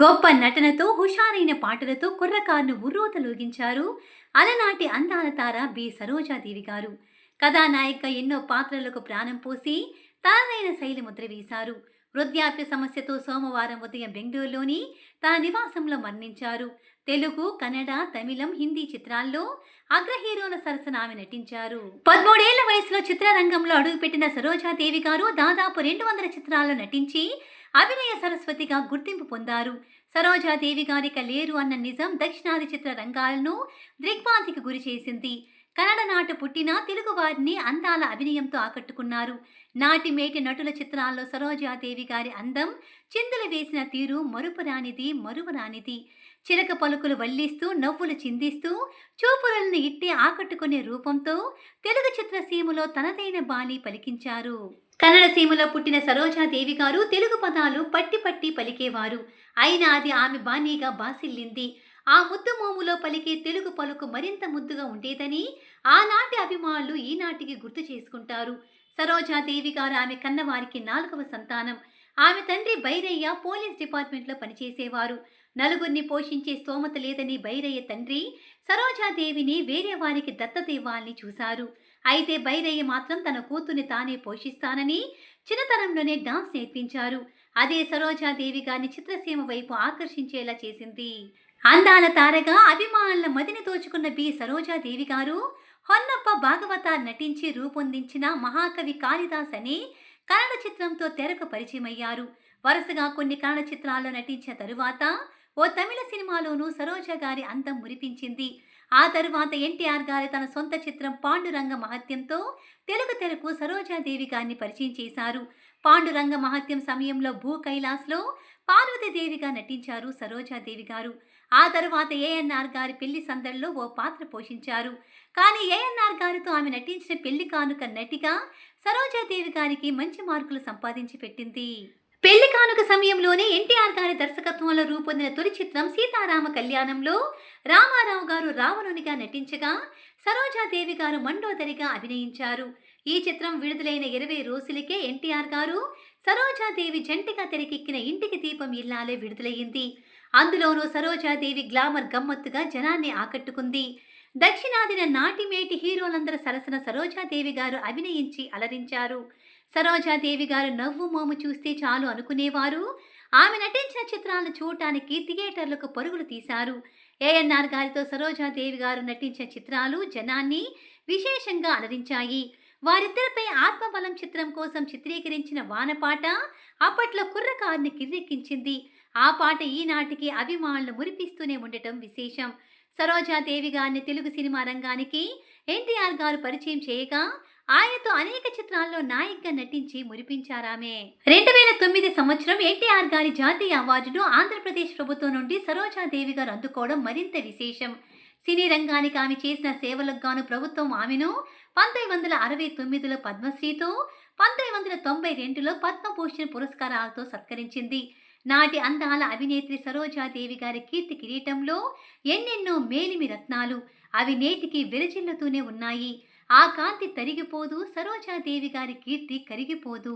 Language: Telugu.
గొప్ప నటనతో, హుషారైన పాటలతో కుర్రకారును ఉర్రూతలూగించారు అలనాటి అందాల తార బి. సరోజాదేవి గారు. కథానాయికగా ఎన్నో పాత్రలకు ప్రాణం పోసి తనదైన శైలి ముద్ర వేశారు. వృద్ధాప్య సమస్యతో సోమవారం ఉదయం బెంగళూరులోని తన నివాసంలో మరణించారు. తెలుగు, కన్నడ, తమిళం, హిందీ చిత్రాల్లో అగ్ర హీరోల సరసన ఆమె నటించారు. 13 ఏళ్ల వయసులో చిత్రరంగంలో అడుగుపెట్టిన సరోజాదేవి గారు దాదాపు 200 చిత్రాల్లో నటించి అభినయ సరస్వతిగా గుర్తింపు పొందారు. సరోజాదేవి గారిక లేరు అన్న నిజం దక్షిణాది చిత్ర రంగాలను దిగ్భ్రాంతికి గురి చేసింది. కన్నడ నాట పుట్టిన తెలుగు వారిని అందాల అభినయంతో ఆకట్టుకున్నారు. నాటి మేటి నటుల చిత్రాల్లో సరోజాదేవి గారి అందం, చిందులు వేసిన తీరు మరువరానిది. చిలక పలుకులు వల్లిస్తూ, నవ్వులు చిందిస్తూ, చూపులను ఇట్టే ఆకట్టుకునే రూపంతో తెలుగు చిత్రసీమలో తనదైన బాణి పలికించారు. కన్నడ సీమలో పుట్టిన సరోజాదేవి గారు తెలుగు పదాలు పట్టి పలికేవారు. అయినా అది ఆమె బాణీగా బాసిల్లింది. ఆ ముద్దు మోములో పలికే తెలుగు పలుకు మరింత ముద్దుగా ఉండేదని ఆనాటి అభిమానులు ఈనాటికి గుర్తు చేసుకుంటారు. సరోజాదేవి గారు ఆమె కన్నవారికి 4వ సంతానం. ఆమె తండ్రి బైరయ్య పోలీస్ డిపార్ట్మెంట్లో పనిచేసేవారు. నలుగురిని పోషించే స్తోమత లేదని బైరయ్య తండ్రి సరోజాదేవిని వేరే వారికి దత్తత ఇవ్వాలని చూశారు. అయితే బైరయ్య మాత్రం తన కూతుర్ని తానే పోషిస్తానని చిన్నతనంలోనే డాన్స్ నేర్పించారు. అదే సరోజాదేవి గారిని చిత్రసీమ వైపు ఆకర్షించేలా చేసింది. అందాల తారగా అభిమానుల మదిని దోచుకున్న బి. సరోజాదేవి గారు హొన్నప్ప భాగవతార్ నటించి రూపొందించిన మహాకవి కాళిదాస్ అనే కన్నడ చిత్రంతో తెరకు పరిచయమయ్యారు. వరుసగా కొన్ని కన్నడ చిత్రాల్లో నటించిన తరువాత ఓ తమిళ సినిమాలోనూ సరోజా గారి అందం మురిపించింది. ఆ తరువాత ఎన్టీఆర్ గారి తన సొంత చిత్రం పాండురంగ మహత్యంతో తెలుగు తెరకు సరోజాదేవి గారిని పరిచయం చేశారు. పాండురంగ మహత్యం సమయంలో భూ కైలాస్లో పార్వతీదేవిగా నటించారు సరోజాదేవి గారు. ఆ తరువాత ఏఎన్ఆర్ గారి పెళ్లి సందడిలో ఓ పాత్ర పోషించారు. కానీ ఏఎన్ఆర్ గారితో ఆమె నటించిన పెళ్లి కానుక నటిగా సరోజాదేవి గారికి మంచి మార్కులు సంపాదించి పెట్టింది. పెళ్లి కానుక సమయంలోనే ఎన్టీఆర్ గారి దర్శకత్వంలో రూపొందిన తొలి చిత్రం సీతారామ కళ్యాణంలో రామారావు గారు రావణునిగా నటించగా సరోజాదేవి గారు మండోదరిగా అభినయించారు. ఈ చిత్రం విడుదలైన 20 రోజులకే ఎన్టీఆర్ గారు సరోజాదేవి జంటగా తెరకెక్కిన ఇంటికి దీపం ఇల్లాలే విడుదలయ్యింది. అందులోనూ సరోజాదేవి గ్లామర్ గమ్మత్తుగా జనాన్ని ఆకట్టుకుంది. దక్షిణాదిన నాటిమేటి హీరోలందరూ సరసన సరోజాదేవి గారు అభినయించి అలరించారు. సరోజాదేవి గారు నవ్వు మోము చూస్తే చాలు అనుకునేవారు. ఆమె నటించిన చిత్రాలను చూడటానికి థియేటర్లకు పరుగులు తీశారు. ఏఎన్ఆర్ గారితో సరోజాదేవి గారు నటించిన చిత్రాలు జనాన్ని విశేషంగా అలరించాయి. వారిద్దరిపై ఆత్మబలం చిత్రం కోసం చిత్రీకరించిన వానపాట అప్పట్లో కుర్రకారుని కిర్రెక్కించింది. ఆ పాట ఈనాటికి అభిమానులు మురిపిస్తూనే ఉండటం విశేషం. సరోజాదేవి గారిని తెలుగు సినిమా రంగానికి ఎన్టీఆర్ గారు పరిచయం చేయగా ఆయనతో అనేక చిత్రాల్లో నాయికగా నటించి మురిపించారామె. 2009 సంవత్సరం ఎన్టీఆర్ గారి జాతీయ అవార్డును ఆంధ్రప్రదేశ్ ప్రభుత్వం నుండి సరోజాదేవి గారు అందుకోవడం మరింత విశేషం. సినీ రంగానికి ఆమె చేసిన సేవలకు గాను ప్రభుత్వం ఆమెను 1969లో పద్మశ్రీతో, 1992లో పద్మభూషణ్ పురస్కారాలతో సత్కరించింది. నాటి అందాల అభినేత్రి సరోజాదేవి గారి కీర్తి కిరీటంలో ఎన్నెన్నో మేలిమి రత్నాలు. అవి నేటికి విరజిల్లుతూనే ఉన్నాయి. ఆ కాంతి తరిగిపోదు, సరోజాదేవి గారి కీర్తి కరిగిపోదు.